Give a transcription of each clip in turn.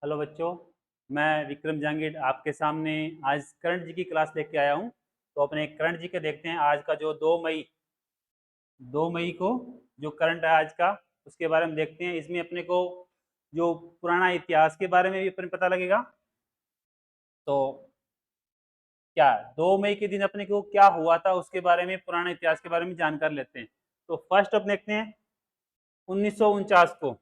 Hello बच्चों, मैं विक्रम जहांगीर आपके सामने आज करंट जी की क्लास लेके आया हूँ। तो अपने करंट जी के देखते हैं आज का जो 2 मई को जो करंट है आज का, उसके बारे में देखते हैं। इसमें अपने को जो पुराना इतिहास के बारे में भी अपने पता लगेगा। तो क्या 2 मई के दिन अपने को क्या हुआ था उसके बारे में, पुराने इतिहास के बारे में जानकारी लेते हैं। तो फर्स्ट अपने देखते हैं 1949 को।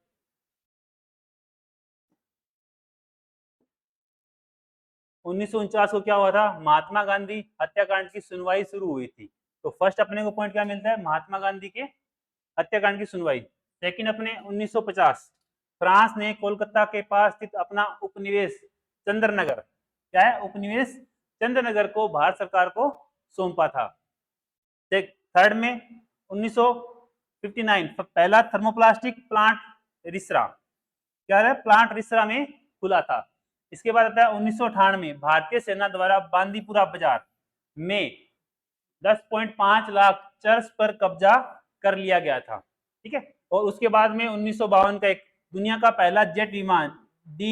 1949 को क्या हुआ था, महात्मा गांधी हत्याकांड की सुनवाई शुरू हुई थी। तो फर्स्ट अपने को पॉइंट क्या मिलता है, महात्मा गांधी के हत्याकांड की सुनवाई। सेकंड अपने 1950 फ्रांस ने कोलकाता के पास स्थित अपना उपनिवेश चंद्रनगर, क्या है उपनिवेश चंद्रनगर को भारत सरकार को सौंपा था। थर्ड में 1959 पहला थर्मोप्लास्टिक प्लांट रिसरा, क्या है प्लांट रिसरा में खुला था। इसके बाद आता है 1998 भारतीय सेना द्वारा बांदीपुरा बाजार में 10.5 लाख चर्च पर कब्जा कर लिया गया था। ठीक है। और उसके बाद में 1952 का एक दुनिया का पहला जेट विमान डी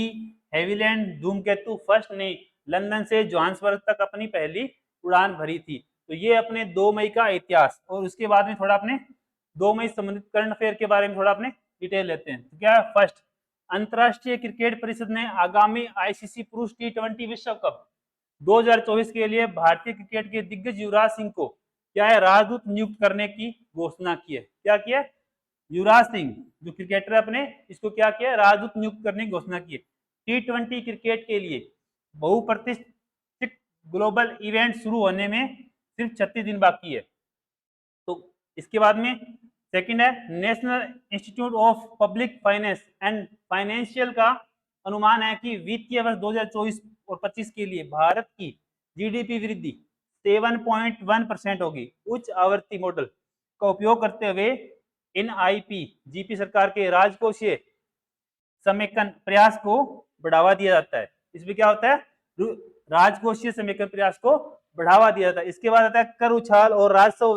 हेविलैंड धूमकेतु फर्स्ट ने लंदन से जोहान्सबर्ग तक अपनी पहली उड़ान भरी थी। तो ये अपने 2 मई का इतिहास। और उसके बाद में थोड़ा अपने 2 मई संबंधित करंट अफेयर के बारे में थोड़ा अपने डिटेल लेते हैं। तो क्या है फर्स्ट, अंतरराष्ट्रीय क्रिकेट परिषद ने आगामी आईसीसी पुरुष T20 विश्व कप 2024 के लिए भारतीय क्रिकेट के दिग्गज युवराज सिंह को क्या है राजदूत नियुक्त करने की घोषणा की है। क्या किया, युवराज सिंह जो क्रिकेटर अपने, इसको क्या किया, राजदूत नियुक्त करने की घोषणा की है। T20 क्रिकेट के लिए बहुप्रतिष्ठित ग्लोबल इवेंट शुरू होने में सिर्फ 36 दिन बाकी है। तो इसके बाद में सेकंड है, national institute of public finance and financial का अनुमान है कि वित्तीय वर्ष 2024 और 25 के लिए भारत की जीडीपी वृद्धि 7.1% होगी। उच्च आवर्ती मॉडल का उपयोग करते हुए एनआईपी जीपी सरकार के राजकोषीय समेकन प्रयास को बढ़ावा दिया जाता है। इसमें क्या होता है, राजकोषीय समेकन प्रयास को बढ़ावा दिया जाता है। इसके बाद आता है कर उछाल और राजस्व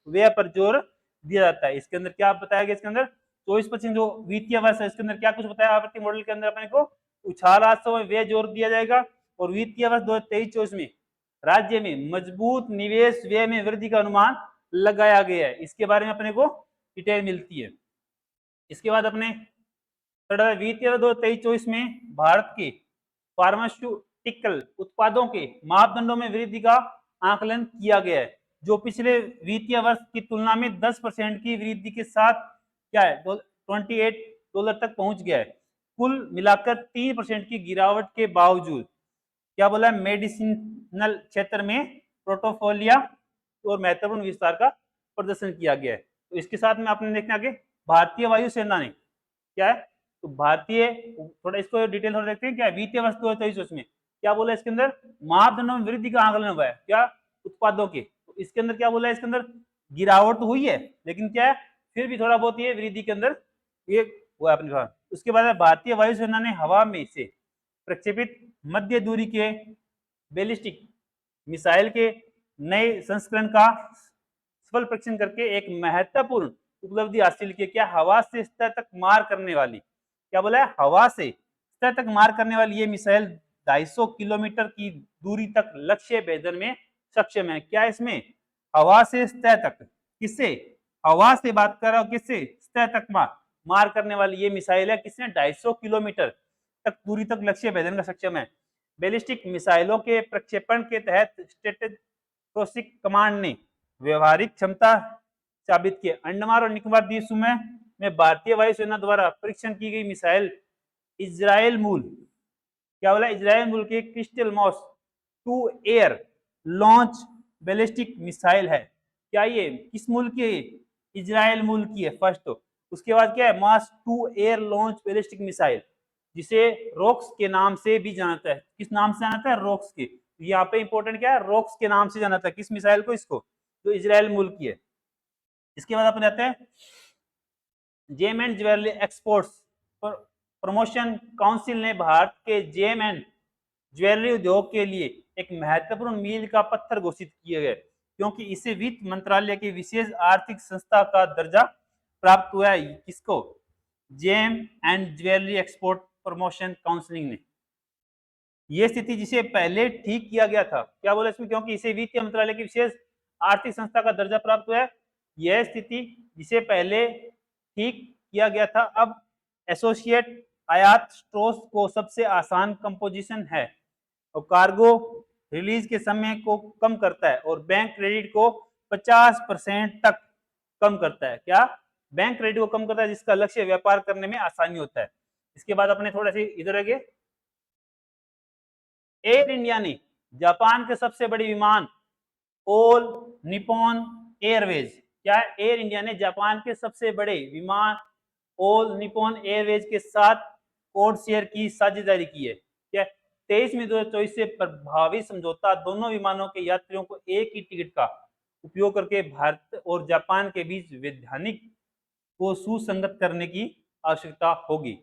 व्यय पर जोर दिया जाता है। इसके अंदर क्या बताया गया, इसके अंदर 24-25 जो वित्तीय वर्ष है इसके अंदर क्या कुछ बताया, आवर्ती मॉडल के अंदर अपने को उछाल राजस्व व्यय जोर दिया जाएगा। और वित्तीय वर्ष 2023-24 में राज्य में मजबूत निवेश व्यय में वृद्धि का अनुमान लगाया गया है। इसके बारे में अपने को डिटेल मिलती है। इसके बाद अपने वित्तीय वर्ष 2023-24 में भारत के फार्मास्यूटिकल उत्पादों के मापदंडों में वृद्धि का आकलन किया गया है, जो पिछले वित्तीय वर्ष की तुलना में 10% की वृद्धि के साथ क्या है $28 तक पहुंच गया है। कुल मिलाकर 3% की गिरावट के बावजूद क्या बोला, मेडिसिनल क्षेत्र में पोर्टफोलियो और महत्वपूर्ण विस्तार का प्रदर्शन किया गया है। तो इसके साथ में आपने देखना आगे भारतीय वायुसेना ने क्या है, तो भारतीय थोड़ा इसको डिटेल थोड़ा देखते हैं। क्या वित्तीय वर्ष 2023 में क्या बोला, इसके अंदर मापदंडों में वृद्धि का आकलन हुआ है, क्या उत्पादों के। तो इसके अंदर क्या बोला है, इसके अंदर गिरावट तो हुई है लेकिन क्या है फिर भी थोड़ा बहुत ये वृद्धि के अंदर ये हुआ अपने साथ। उसके बाद भारतीय वायुसेना ने हवा में से प्रक्षेपित मध्य दूरी के बैलिस्टिक मिसाइल के नए संस्करण का सफल परीक्षण करके एक महत्वपूर्ण उपलब्धि हासिल की। क्या हवा से सतह तक मार करने वाली, क्या बोला है, हवा से सतह तक मार करने वाली ये मिसाइल 250 किलोमीटर की दूरी तक लक्ष्य भेदन में सक्षम है। क्या इसमें हवा से सतह तक, किससे, हवा से बात कर रहा हूं, किससे, सतह तक मार करने वाली ये मिसाइल है। किसने, 250 किलोमीटर तक दूरी तक लक्ष्य भेदन का सक्षम है। बैलिस्टिक मिसाइलों के प्रक्षेपण के तहत स्ट्रेटेजिक कमांड ने व्यवहारिक क्षमता साबित की। अंडमान और निकोबार द्वीप समूह में भारतीय वायुसेना द्वारा परीक्षण की गई मिसाइल इजराइल मूल, क्या बोला, इजराइल मूल के Crystal Maze 2 air launch ballistic missile है। क्या ये किस मूल की है, इजराइल मूल की है फर्स्ट। तो उसके बाद क्या है, मास 2 एयर लॉन्च बैलिस्टिक मिसाइल, जिसे रॉक्स के नाम से भी जाना जाता है। किस नाम से जाना जाता है, रॉक्स के। यहाँ पे इंपॉर्टेंट क्या है, रॉक्स के नाम से जाना जाता है किस मिसाइल को, इसको जो इजराइल मूल की है। इसके बाद अपन जाते हैं gem and jewellery exports promotion council ने भारत के जेम एंड ज्वेलरी उद्योग के लिए एक महत्वपूर्ण मील का पत्थर घोषित किया गया, क्योंकि इसे वित्त मंत्रालय की विशेष आर्थिक संस्था का दर्जा प्राप्त हुआ है। किसको, gem and jewellery export promotion counselling ने। ये स्थिति जिसे पहले ठीक किया गया था, क्या बोला इसमें, क्योंकि इसे वित्तीय मंत्रालय की विशेष आर्थिक संस्था का दर्जा प्राप्त हुआ है। यह स्थिति जिसे पहले ठीक किया गया था, अब एसोसिएट आयात स्ट्रोस को सबसे आसान कंपोजिशन है और कार्गो रिलीज के समय को कम करता है और बैंक क्रेडिट को 50% तक कम करता है। क्या? बैंक क्रेडिट को कम करता है, जिसका लक्ष्य व्यापार करने में आसानी होता है। इसके बाद अपने थोड़ा सी इधर आगे, एयर इंडिया ने जापान के सबसे बड़े विमान ऑल निप्पॉन एयरवेज, क्या एयर इंडिया ने जापान के सबसे बड़े विमान ऑल निप्पॉन एयरवेज के साथ कोड शेयर की साझेदारी की है। क्या? 23 मई 2024 से प्रभावी समझौता दोनों विमानों के यात्रियों को एक ही टिकट का उपयोग करके भारत और जापान के बीच वैधानिक को सुसंगत करने की आवश्यकता होगी।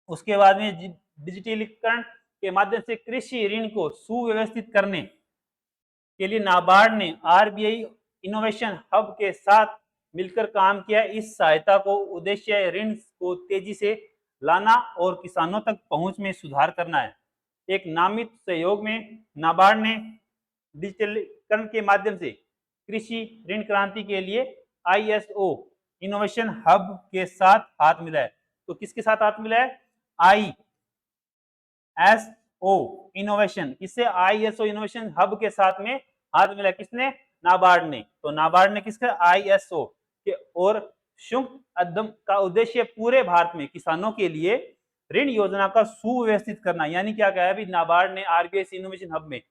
उसके बाद में डिजिटलीकरण के माध्यम से कृषि ऋण को सुव्यवस्थित करने के लिए नाबार्ड ने आरबीआई इनोवेशन हब के साथ मिलकर काम किया। इस सहायता को उद्देश्य ऋण को तेजी से लाना और किसानों तक पहुंच में सुधार करना है। एक नामित सहयोग में नाबार्ड ने डिजिटलीकरण के माध्यम से कृषि ऋण क्रांति के लिए आईएसओ इनोवेशन हब के साथ हाथ मिला है। तो किसके साथ हाथ मिला है? आईएसओ इनोवेशन, किससे? आईएसओ इनोवेशन हब के साथ में हाथ मिला। किसने? नाबार्ड ने। तो नाबार्ड ने किसका? आईएसओ के। और संयुक्त उद्यम का उद्देश्य पूरे भारत में किसानों के लिए ऋण योजना का सुव्यवस्थित करना। यानी क्या कहा है अभी नाबार्ड ने आरबीआई इनोवेशन हब में,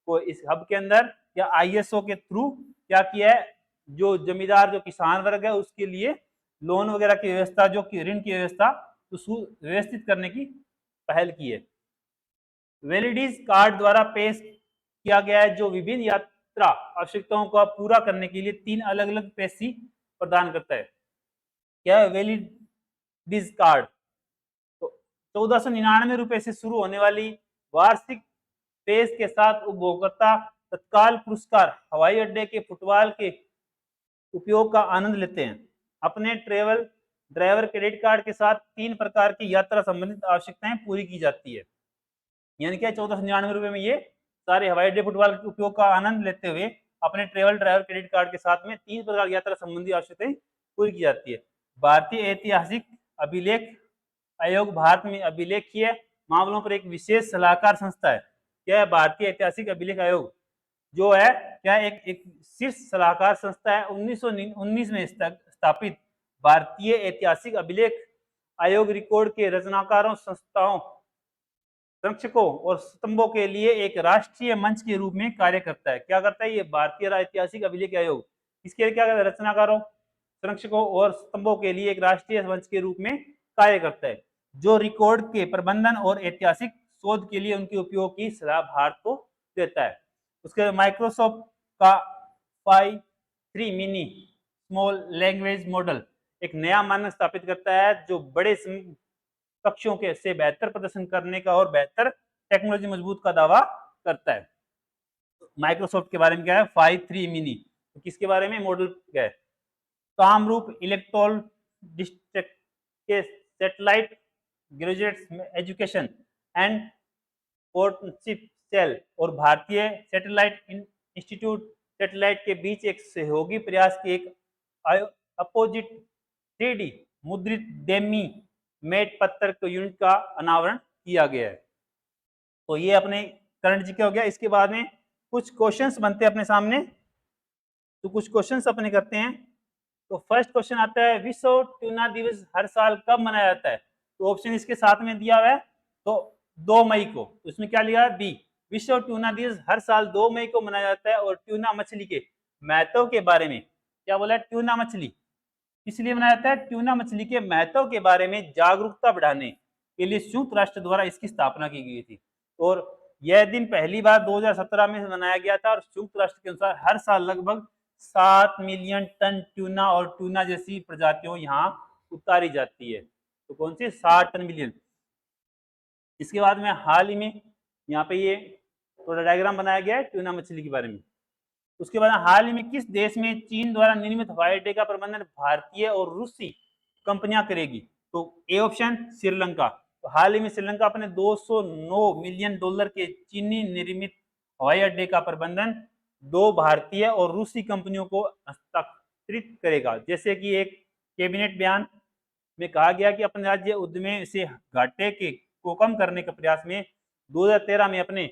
को इस हब के अंदर या आईएसओ के थ्रू क्या किया है, जो जमींदार जो किसान वर्ग है उसके लिए लोन वगैरह की व्यवस्था, जो ऋण की व्यवस्था तो सुव्यवस्थित करने की पहल की है। वैलिडीज कार्ड द्वारा पेश किया गया है, जो विभिन्न यात्रा आवश्यकताओं को पूरा करने के लिए 3 अलग अलग पैसे प्रदान करता है। क्या है वैलिडीज कार्ड? तो 1499 रुपए से शुरू होने वाली वार्षिक पेश के साथ उपभोक्ता तत्काल पुरस्कार हवाई अड्डे के फुटबॉल के उपयोग का आनंद लेते हैं। अपने ट्रेवल ड्राइवर क्रेडिट कार्ड के साथ 3 प्रकार की यात्रा संबंधित आवश्यकताएं पूरी की जाती है। यानी क्या 1499 में ये सारे हवाई अड्डे फुटबॉल के उपयोग का आनंद लेते हुए अपने ट्रेवल ड्राइवर क्रेडिट कार्ड के साथ में 3 प्रकार की यात्रा संबंधी आवश्यकताएं पूरी की जाती है। भारतीय ऐतिहासिक अभिलेख आयोग भारत में अभिलेखीय मामलों पर एक विशेष सलाहकार संस्था है। क्या है? भारतीय ऐतिहासिक अभिलेख आयोग जो है क्या एक शीर्ष सलाहकार संस्था है। 1919 में स्थापित भारतीय ऐतिहासिक अभिलेख आयोग रिकॉर्ड के रचनाकारों, संस्थाओं, संरक्षकों और स्तंभों के लिए एक राष्ट्रीय मंच के रूप में कार्य करता है। क्या करता है ये भारतीय ऐतिहासिक अभिलेख आयोग? इसके लिए क्या करता है? रचनाकारों, संरक्षकों और स्तंभों के लिए एक राष्ट्रीय मंच के रूप में कार्य करता है, जो रिकॉर्ड के प्रबंधन और ऐतिहासिक शोध के लिए उनके उपयोग की सलाह भारत को देता है। उसके माइक्रोसॉफ्ट का 5.3 मिनी स्मॉल लैंग्वेज मॉडल एक नया मानक स्थापित करता है, जो बड़े कक्षों के से बेहतर प्रदर्शन करने का और बेहतर टेक्नोलॉजी मजबूत का दावा करता है। माइक्रोसॉफ्ट के बारे में क्या है? 5.3 मिनी। तो किसके बारे में मॉडल क्या है? कामरूप इलेक्ट्रोल डिस्ट्रिक्ट के satellite graduate education and partnership cell और भारतीय सैटेलाइट इंस्टीट्यूट सैटेलाइट के बीच एक सहयोगी प्रयास की एक अपोजिट 3D मुद्रित डेमी मेट पत्थर के यूनिट का अनावरण किया गया है। तो ये अपने करंट जी क्या हो गया। इसके बाद में कुछ क्वेश्चंस बनते हैं अपने सामने, तो कुछ क्वेश्चंस अपने करते हैं। तो फर्स्ट क्वेश्चन आता है, विश्व ट्यूना दिवस हर साल कब मनाया जाता है? तो ऑप्शन इसके साथ में दिया हुआ है, तो 2 मई को। तो इसमें क्या लिया है? बी। विश्व ट्यूना दिवस हर साल 2 मई को मनाया जाता है और ट्यूना मछली के महत्व के बारे में क्या बोला है? ट्यूना मछली इसलिए मनाया जाता है, ट्यूना मछली के महत्व के बारे में जागरूकता बढ़ाने के लिए संयुक्त राष्ट्र द्वारा इसकी स्थापना की गई थी। और यह दिन पहली बार 2017 में मनाया गया था और संयुक्त राष्ट्र के अनुसार हर साल लगभग 7 मिलियन टन ट्यूना और ट्यूना जैसी प्रजातियों यहाँ उतारी जाती है। तो कौन सी? 60 टन मिलियन। इसके बाद में हाल ही में यहाँ पे ये थोड़ा डायग्राम बनाया गया है ट्यूना मछली के बारे में। उसके बाद हाल ही में किस देश में चीन द्वारा निर्मित हवाई अड्डे का प्रबंधन भारतीय और रूसी कंपनियां करेगी? तो ए ऑप्शन श्रीलंका, तो हाल ही में श्रीलंका अपने $209 मिलियन के चीनी निर्मित हवाई अड्डे का प्रबंधन 2 भारतीय और रूसी कंपनियों को हस्तांतरित करेगा। जैसे कि एक कैबिनेट बयान में कहा गया कि अपने राज्य उद्यम से घाटे को कम करने के प्रयास में 2013 में अपने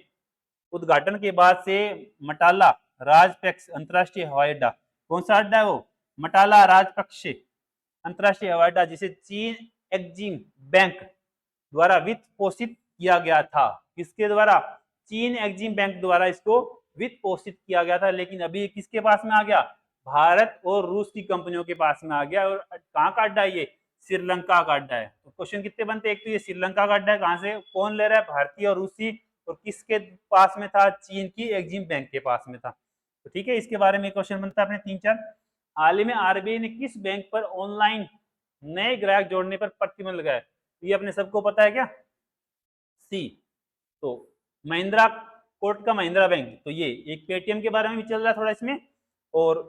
उद्घाटन के बाद से मटाला राजपक्ष अंतर्राष्ट्रीय हवाई अड्डा, कौन सा अड्डा है वो, मटाला राजपक्ष अंतर्राष्ट्रीय हवाई अड्डा, जिसे चीन एक्जिम बैंक द्वारा वित्त पोषित किया गया था। किसके द्वारा? चीन एक्जिम बैंक द्वारा इसको वित्त पोषित किया गया था। लेकिन अभी किसके पास में आ गया? भारत और रूस की कंपनियों के पास में आ गया। और कहाँ का अड्डा है ये? श्रीलंका का अड्डा है। तो क्वेश्चन कितने बनते हैं? एक तो ये श्रीलंका का अड्डा है, कहाँ से कौन ले रहा है? भारतीय और रूसी। और किसके पास में था? चीन की एक्जिम बैंक के पास में था। तो ठीक है, इसके बारे में क्वेश्चन बनता है अपने 3-4। हाल ही में आरबीआई ने किस बैंक पर ऑनलाइन नए ग्राहक जोड़ने पर प्रतिबंध लगाया? ये अपने सबको पता है क्या? सी। तो महिंद्रा, कोटक महिंद्रा बैंक, तो ये एक पेटीएम के बारे में भी चल रहा है थोड़ा इसमें, और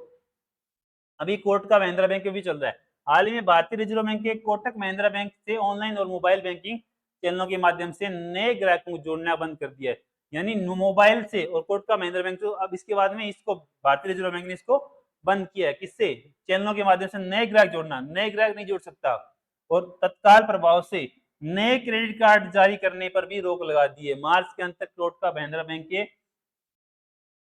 अभी कोटक महिंद्रा बैंक भी चल रहा है। हाल ही में भारतीय रिजर्व बैंक के कोटक महिंद्रा बैंक से ऑनलाइन और मोबाइल बैंकिंग चैनलों के माध्यम से नए ग्राहकों को जोड़ना बंद कर दिया है। यानी मोबाइल से, और कोटक महिंद्रा बैंक, तो अब इसके बाद में इसको भारतीय रिजर्व बैंक ने इसको बंद किया है। किससे? चैनलों के माध्यम से नए ग्राहक जोड़ना, नए ग्राहक नहीं जोड़ सकता। और तत्काल प्रभाव से नए क्रेडिट कार्ड जारी करने पर भी रोक लगा दी है। मार्च के अंत तक कोटक महिंद्रा बैंक के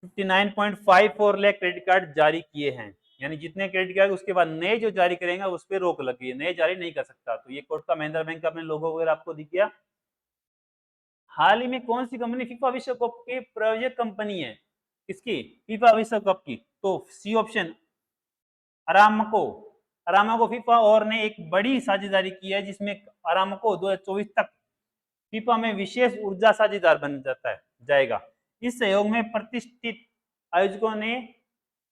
59.54 लाख क्रेडिट कार्ड जारी किए हैं। यानी जितने क्रेडिट कार्ड उसके बाद नए जो जारी करेंगे उस पर रोक लगी है, नए जारी नहीं कर सकता। तो ये कोटक महिंद्रा बैंक का अपने लोगो वगैरह आपको दिख गया। हाल ही में कौन सी कंपनी फीफा विश्व कप की प्रायोजक कंपनी है? किसकी? फीफा विश्व कप की। तो C option, Aramco. Aramco FIFA और ने एक बड़ी साझेदारी की है, जिसमें अरामको 2024 तक फीफा में विशेष ऊर्जा साझेदार बन जाता है जाएगा। इस सहयोग में प्रतिष्ठित आयोजकों ने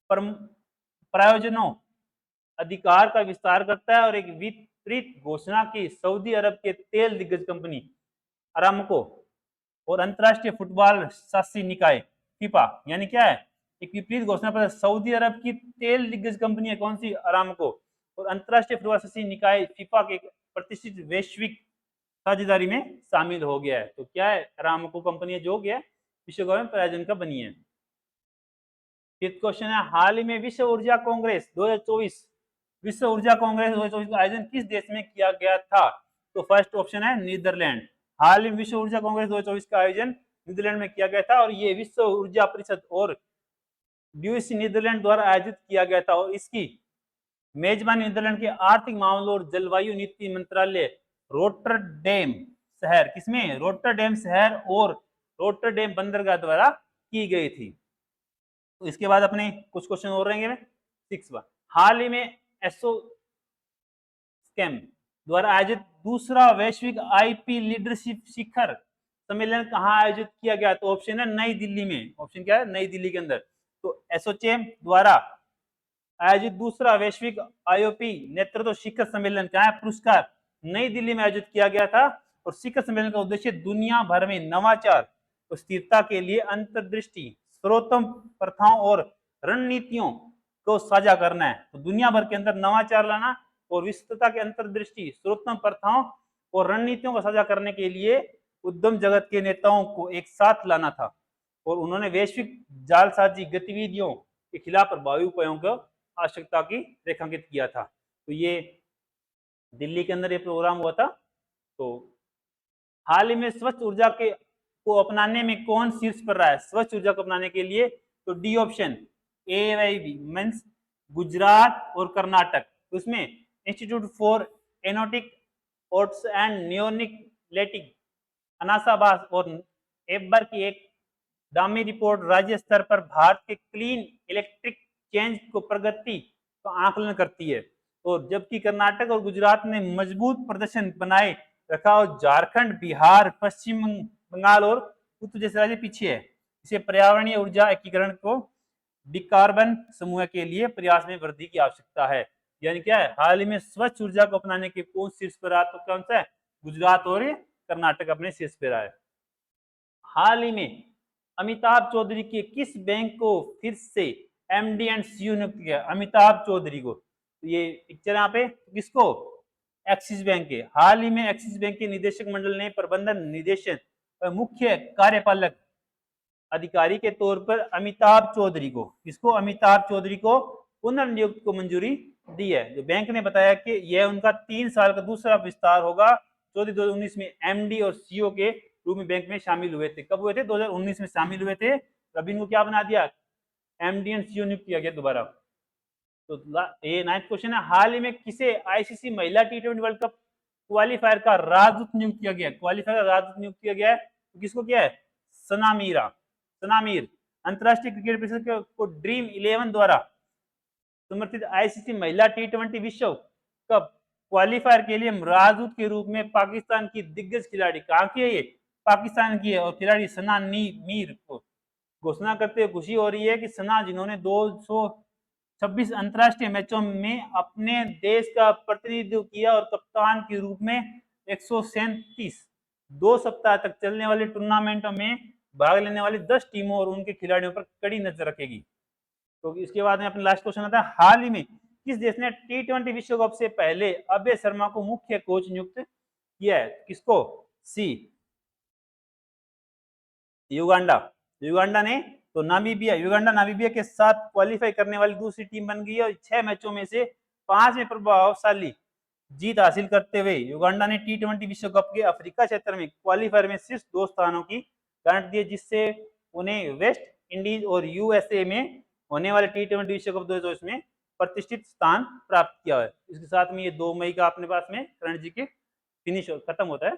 प्रायोजनों अधिकार का विस्तार करता है और एक विपरीत घोषणा की सऊदी अरब के तेल दिग्गज कंपनी अरामको और अंतर्राष्ट्रीय फुटबॉल शासी निकाय फीफा, यानी क्या है? एक विपरीत घोषणा पर सऊदी अरब की तेल दिग्गज कंपनी है कौन सी? अरामको, और अंतर्राष्ट्रीय फुटबॉल शासी निकाय फीफा के प्रतिष्ठित वैश्विक साझेदारी में शामिल हो गया है। तो क्या है? अरामको कंपनी है जो गया विश्व कप में प्रायोजन का बनी है। फिफ्थ क्वेश्चन है, हाल ही में विश्व ऊर्जा कांग्रेस 2024, विश्व ऊर्जा कांग्रेस 2024 का आयोजन किस देश में किया गया था? तो फर्स्ट ऑप्शन है नीदरलैंड। हाल ही में विश्व ऊर्जा कांग्रेस 2024 का आयोजन नीदरलैंड में किया गया था, और ये विश्व ऊर्जा परिषद और ड्यूसी नीदरलैंड द्वारा आयोजित किया गया था। और इसकी मेजबानी नीदरलैंड के आर्थिक मामलों और जलवायु नीति मंत्रालय रोटरडेम शहर, किसमें? रोटरडेम शहर और रोटरडेम बंदरगाह द्वारा की गई थी। तो इसके बाद अपने कुछ क्वेश्चन और रहेंगे। 6 हाल ही में एसोचैम द्वारा आयोजित दूसरा वैश्विक आईपी लीडरशिप शिखर सम्मेलन कहाँ आयोजित किया गया? तो ऑप्शन है नई दिल्ली में। ऑप्शन क्या है? नई दिल्ली के अंदर। तो एसोचैम द्वारा आयोजित दूसरा वैश्विक आईओपी नेतृत्व शिखर सम्मेलन कहाँ है? पुरस्कार नई दिल्ली में आयोजित किया गया था। और शिखर सम्मेलन का उद्देश्य दुनिया भर में नवाचार और स्थिरता के लिए अंतर्दृष्टि, सर्वोत्तम प्रथाओं और रणनीतियों को साझा करना है। तो दुनिया भर के अंदर नवाचार लाना और विस्तृतता के अंतर्दृष्टि, सर्वोत्तम प्रथाओं और रणनीतियों को साझा करने के लिए उद्यम जगत के नेताओं को एक साथ लाना था। और उन्होंने वैश्विक जालसाजी गतिविधियों के खिलाफ प्रभावी उपायों को आवश्यकता की रेखांकित किया था। तो ये दिल्ली के अंदर ये प्रोग्राम हुआ था। तो हाल ही में स्वच्छ ऊर्जा के को अपनाने में कौन शीर्ष पर रहा है? स्वच्छ ऊर्जा को अपनाने के लिए तो D option AIB means Gujarat और कर्नाटक। उसमें इंस्टीट्यूट फॉर एनोटिक ओट्स एंड नियोनिकलेटिक अनासाबास और एबर की एक दामी रिपोर्ट राज्य स्तर पर भारत के क्लीन इलेक्ट्रिक चेंज को प्रगति का आकलन करती है। और जबकि कर्नाटक और गुजरात ने मजबूत प्रदर्शन बनाए रखा और झारखंड, बिहार, पश्चिम बंगाल और उत्तर जैसे राज्य पीछे है। इसे पर्यावरणीय ऊर्जा एकीकरण को डिकार्बन समूह के लिए प्रयास में वृद्धि की आवश्यकता है। यानी क्या है? हाल ही में स्वच्छ ऊर्जा को अपनाने के कौन शीर्ष पर रहा? तो कौन सा है? गुजरात और कर्नाटक अपने शीर्ष पर रहा है। हाल ही में अमिताभ चौधरी के किस बैंक को फिर से MD एंड CEO नियुक्त किया? अमिताभ चौधरी को। तो ये पिक्चर यहाँ पे किसको? एक्सिस बैंक के। हाल ही में एक्सिस बैंक के निदेशक मंडल ने प्रबंधन निदेशक और मुख्य कार्यपालक अधिकारी के तौर पर अमिताभ चौधरी को, किसको, अमिताभ चौधरी को पुनर्नियुक्त को मंजूरी दी है। जो बैंक ने बताया कि यह उनका 3 साल का दूसरा विस्तार होगा। 2019 में एमडी और सीईओ के रूप में बैंक में शामिल हुए थे। कब हुए थे? 2019 में शामिल हुए थे। अब इनको क्या बना दिया? एमडी एंड सीईओ नियुक्त किया गया दोबारा। तो ये 9th क्वेश्चन है, हाल ही में किसे आईसीसी महिला टी20 वर्ल्ड कप क्वालिफायर का राजदूत नियुक्त किया गया? क्वालिफायर का राजदूत नियुक्त किया गया है। तो किसको किया है? सना मीरा। सना मीर अंतरराष्ट्रीय क्रिकेट परिषद को ड्रीम 11 द्वारा समर्थित आईसीसी महिला टी20 विश्व कप क्वालिफायर के लिए राजदूत के रूप में पाकिस्तान की दिग्गज खिलाड़ी, कहाँ की है ये? पाकिस्तान की है। और खिलाड़ी सना मीर को घोषणा करते हुए खुशी हो रही है कि सना, जिन्होंने 226 अंतरराष्ट्रीय मैचों में अपने देश का प्रतिनिधित्व किया और कप्तान के रूप में 137 2 सप्ताह तक चलने वाले टूर्नामेंटों में भाग लेने वाली 10 टीमों और उनके खिलाड़ियों पर कड़ी नजर रखेगी। तो इसके बाद में अपना लास्ट क्वेश्चन आता है, हाल ही में किस देश ने टी20 विश्व कप से पहले अभय शर्मा को मुख्य कोच नियुक्त किया है? किसको? सी, युगांडा। युगांडा ने। तो नामीबिया, युगांडा नामीबिया के साथ क्वालिफाई करने वाली दूसरी टीम बन गई है और 6 मैचों में से 5 में प्रभावशाली जीत हासिल करते हुए युगांडा ने टी20 विश्व कप के अफ्रीका क्षेत्र में क्वालिफायर में सिर्फ 2 स्थानों की गारंटी दी, जिससे उन्हें वेस्ट इंडीज और यूएसए में होने वाले टी20 विश्व कप 2024 में प्रतिष्ठित स्थान प्राप्त किया है। इसके साथ में ये 2 मई का अपने पास में रणजी के फिनिश खत्म होता है।